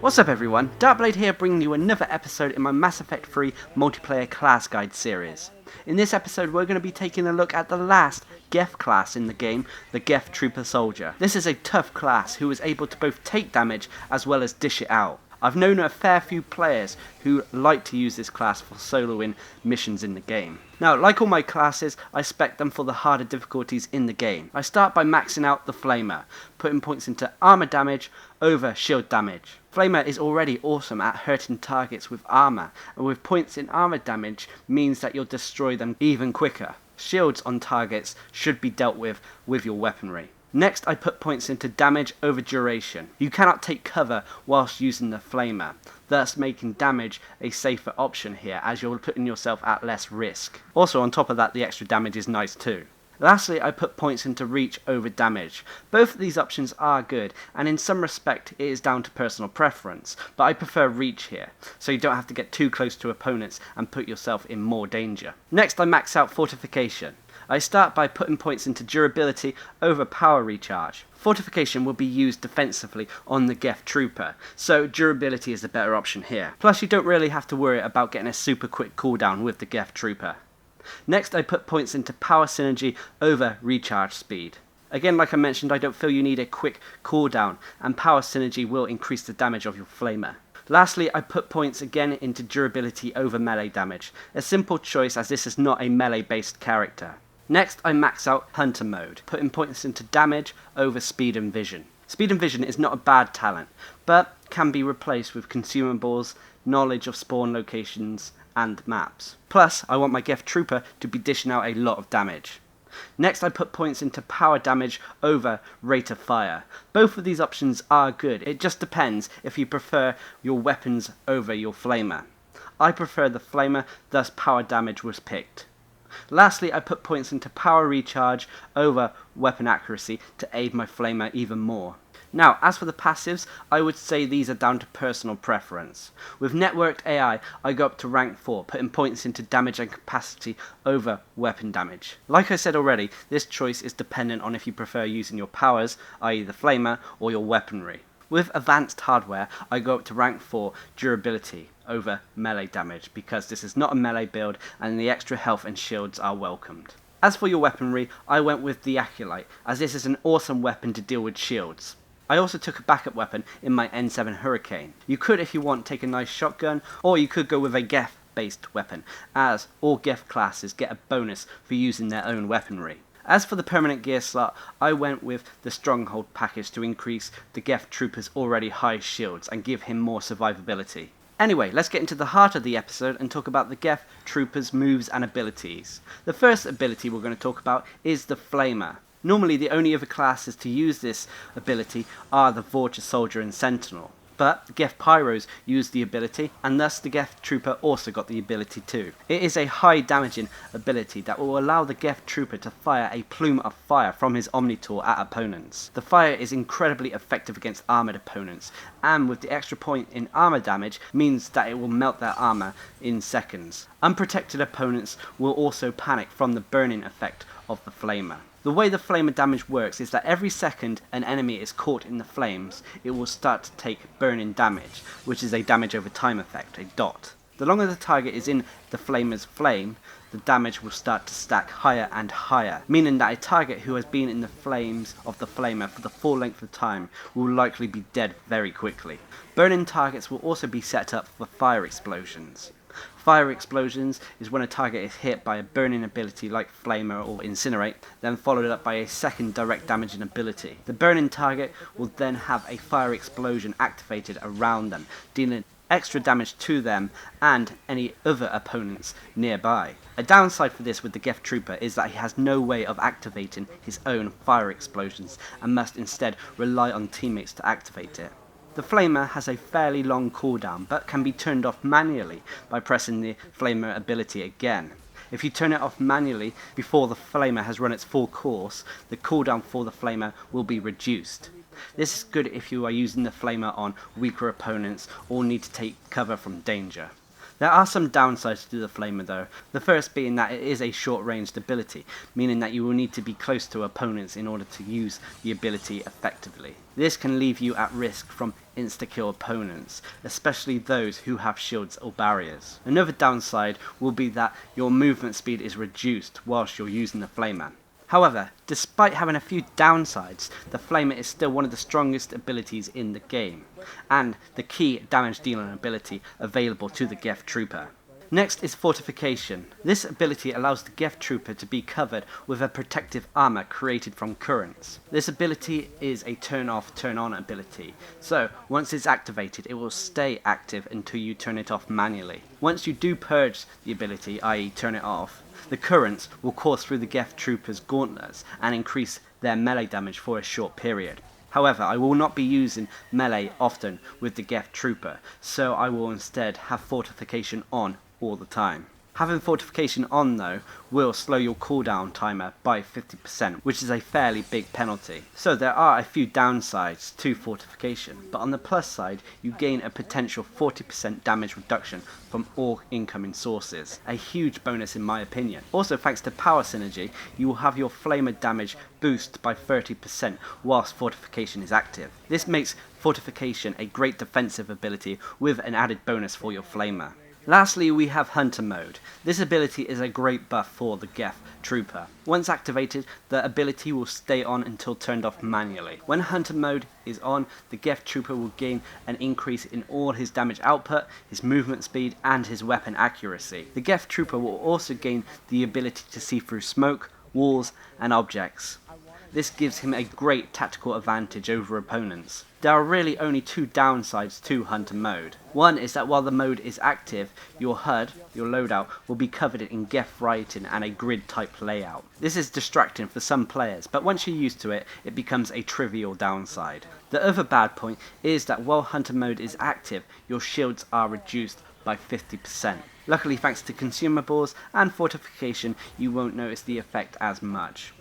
What's up everyone, Darcblade here bringing you another episode in my Mass Effect 3 multiplayer class guide series. In this episode we're going to be taking a look at the last Geth class in the game, the Geth Trooper Soldier. This is a tough class who is able to both take damage as well as dish it out. I've known a fair few players who like to use this class for soloing missions in the game. Now, like all my classes, I spec them for the harder difficulties in the game. I start by maxing out the Flamer, putting points into armor damage over shield damage. Flamer is already awesome at hurting targets with armor, and with points in armor damage means that you'll destroy them even quicker. Shields on targets should be dealt with your weaponry. Next, I put points into damage over duration. You cannot take cover whilst using the Flamer, thus making damage a safer option here as you're putting yourself at less risk. Also, on top of that, the extra damage is nice too. Lastly, I put points into reach over damage. Both of these options are good, and in some respect it is down to personal preference, but I prefer reach here, so you don't have to get too close to opponents and put yourself in more danger. Next, I max out Fortification. I start by putting points into durability over power recharge. Fortification will be used defensively on the Geth Trooper, so durability is the better option here. Plus you don't really have to worry about getting a super quick cooldown with the Geth Trooper. Next I put points into power synergy over recharge speed. Again, like I mentioned, I don't feel you need a quick cooldown, and power synergy will increase the damage of your Flamer. Lastly, I put points again into durability over melee damage, a simple choice as this is not a melee based character. Next, I max out Hunter mode, putting points into damage over speed and vision. Speed and vision is not a bad talent, but can be replaced with consumables, knowledge of spawn locations, and maps. Plus, I want my Geth Trooper to be dishing out a lot of damage. Next, I put points into power damage over rate of fire. Both of these options are good, it just depends if you prefer your weapons over your Flamer. I prefer the Flamer, thus power damage was picked. Lastly, I put points into power recharge over weapon accuracy to aid my Flamer even more. Now, as for the passives, I would say these are down to personal preference. With networked AI, I go up to rank 4, putting points into damage and capacity over weapon damage. Like I said already, this choice is dependent on if you prefer using your powers, i.e. the Flamer, or your weaponry. With advanced hardware, I go up to rank 4 durability over melee damage because this is not a melee build and the extra health and shields are welcomed. As for your weaponry, I went with the Acolyte as this is an awesome weapon to deal with shields. I also took a backup weapon in my N7 Hurricane. You could, if you want, take a nice shotgun, or you could go with a Geth based weapon as all Geth classes get a bonus for using their own weaponry. As for the permanent gear slot, I went with the Stronghold package to increase the Geth Trooper's already high shields and give him more survivability. Anyway, let's get into the heart of the episode and talk about the Geth Trooper's moves and abilities. The first ability we're going to talk about is the Flamer. Normally the only other classes to use this ability are the Vulture Soldier and Sentinel. But Geth Pyros used the ability, and thus the Geth Trooper also got the ability too. It is a high damaging ability that will allow the Geth Trooper to fire a plume of fire from his Omnitor at opponents. The fire is incredibly effective against armoured opponents, and with the extra point in armour damage means that it will melt their armour in seconds. Unprotected opponents will also panic from the burning effect of the Flamer. The way the Flamer damage works is that every second an enemy is caught in the flames, it will start to take burning damage, which is a damage over time effect, a dot. The longer the target is in the Flamer's flame, the damage will start to stack higher and higher, meaning that a target who has been in the flames of the Flamer for the full length of time will likely be dead very quickly. Burning targets will also be set up for fire explosions. Fire explosions is when a target is hit by a burning ability like Flamer or Incinerate, then followed up by a second direct damaging ability. The burning target will then have a fire explosion activated around them, dealing extra damage to them and any other opponents nearby. A downside for this with the Geth Trooper is that he has no way of activating his own fire explosions and must instead rely on teammates to activate it. The Flamer has a fairly long cooldown, but can be turned off manually by pressing the Flamer ability again. If you turn it off manually before the Flamer has run its full course, the cooldown for the Flamer will be reduced. This is good if you are using the Flamer on weaker opponents or need to take cover from danger. There are some downsides to the Flamer though, the first being that it is a short-ranged ability, meaning that you will need to be close to opponents in order to use the ability effectively. This can leave you at risk from insta-kill opponents, especially those who have shields or barriers. Another downside will be that your movement speed is reduced whilst you're using the Flamer. However, despite having a few downsides, the Flamer is still one of the strongest abilities in the game, and the key damage dealing ability available to the Geth Trooper. Next is Fortification. This ability allows the Geth Trooper to be covered with a protective armor created from currents. This ability is a turn off, turn on ability, so once it's activated it will stay active until you turn it off manually. Once you do purge the ability, i.e. turn it off, the currents will course through the Geth Trooper's gauntlets and increase their melee damage for a short period. However, I will not be using melee often with the Geth Trooper, so I will instead have Fortification on all the time. Having Fortification on though will slow your cooldown timer by 50%, which is a fairly big penalty. So there are a few downsides to Fortification, but on the plus side you gain a potential 40% damage reduction from all incoming sources, a huge bonus in my opinion. Also, thanks to power synergy, you will have your Flamer damage boost by 30% whilst Fortification is active. This makes Fortification a great defensive ability with an added bonus for your Flamer. Lastly, we have Hunter Mode. This ability is a great buff for the Geth Trooper. Once activated, the ability will stay on until turned off manually. When Hunter Mode is on, the Geth Trooper will gain an increase in all his damage output, his movement speed, and his weapon accuracy. The Geth Trooper will also gain the ability to see through smoke, walls, and objects. This gives him a great tactical advantage over opponents. There are really only two downsides to Hunter Mode. One is that while the mode is active, your HUD, your loadout, will be covered in Geth writing and a grid type layout. This is distracting for some players, but once you're used to it, it becomes a trivial downside. The other bad point is that while Hunter Mode is active, your shields are reduced by 50%. Luckily, thanks to consumables and Fortification, you won't notice the effect as much.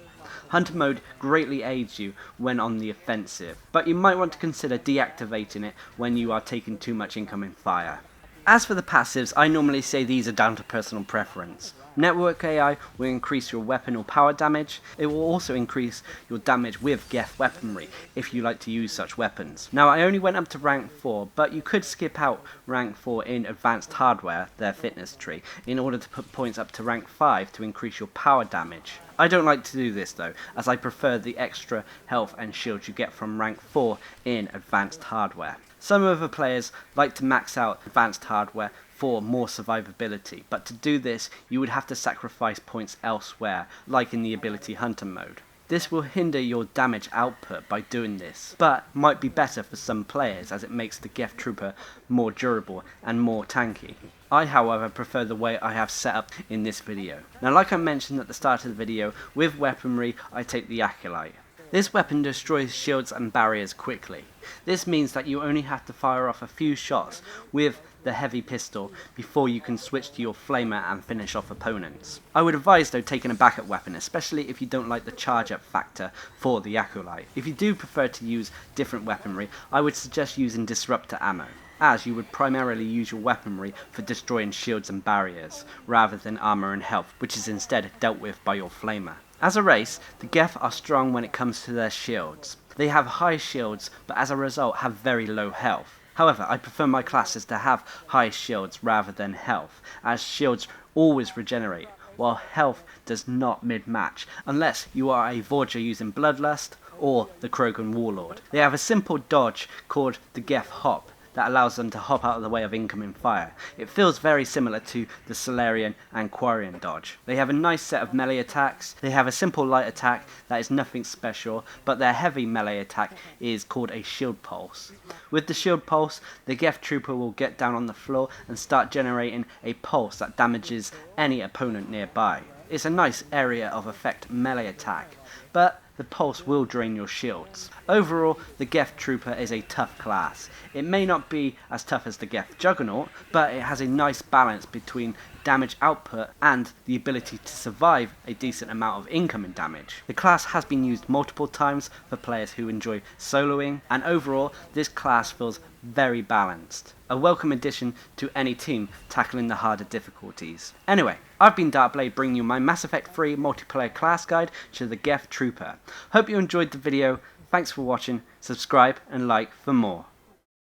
Hunter Mode greatly aids you when on the offensive, but you might want to consider deactivating it when you are taking too much incoming fire. As for the passives, I normally say these are down to personal preference. Network AI will increase your weapon or power damage. It will also increase your damage with Geth weaponry if you like to use such weapons. Now, I only went up to rank 4, but you could skip out rank 4 in advanced hardware, their fitness tree, in order to put points up to rank 5 to increase your power damage. I don't like to do this though, as I prefer the extra health and shield you get from rank 4 in advanced hardware. Some other players like to max out advanced hardware for more survivability, but to do this you would have to sacrifice points elsewhere, like in the ability Hunter Mode. This will hinder your damage output by doing this, but might be better for some players as it makes the Geth Trooper more durable and more tanky. I, however, prefer the way I have set up in this video. Now, like I mentioned at the start of the video, with weaponry I take the Acolyte. This weapon destroys shields and barriers quickly. This means that you only have to fire off a few shots with the heavy pistol before you can switch to your Flamer and finish off opponents. I would advise though taking a backup weapon, especially if you don't like the charge up factor for the Acolyte. If you do prefer to use different weaponry, I would suggest using disruptor ammo, as you would primarily use your weaponry for destroying shields and barriers, rather than armor and health, which is instead dealt with by your Flamer. As a race, the Geth are strong when it comes to their shields. They have high shields, but as a result have very low health. However, I prefer my classes to have high shields rather than health, as shields always regenerate, while health does not mid-match, unless you are a Vorger using Bloodlust or the Krogan Warlord. They have a simple dodge called the Geth Hop, that allows them to hop out of the way of incoming fire. It feels very similar to the Solarian and Quarian dodge. They have a nice set of melee attacks. They have a simple light attack that is nothing special, but their heavy melee attack is called a shield pulse. With the shield pulse, the Geth Trooper will get down on the floor and start generating a pulse that damages any opponent nearby. It's a nice area of effect melee attack, but the pulse will drain your shields. Overall, the Geth Trooper is a tough class. It may not be as tough as the Geth Juggernaut, but it has a nice balance between damage output and the ability to survive a decent amount of incoming damage. The class has been used multiple times for players who enjoy soloing, and overall this class feels very balanced. A welcome addition to any team tackling the harder difficulties. Anyway, I've been Darcblade, bringing you my Mass Effect 3 multiplayer class guide to the Geth Trooper. Hope you enjoyed the video. Thanks for watching, subscribe and like for more.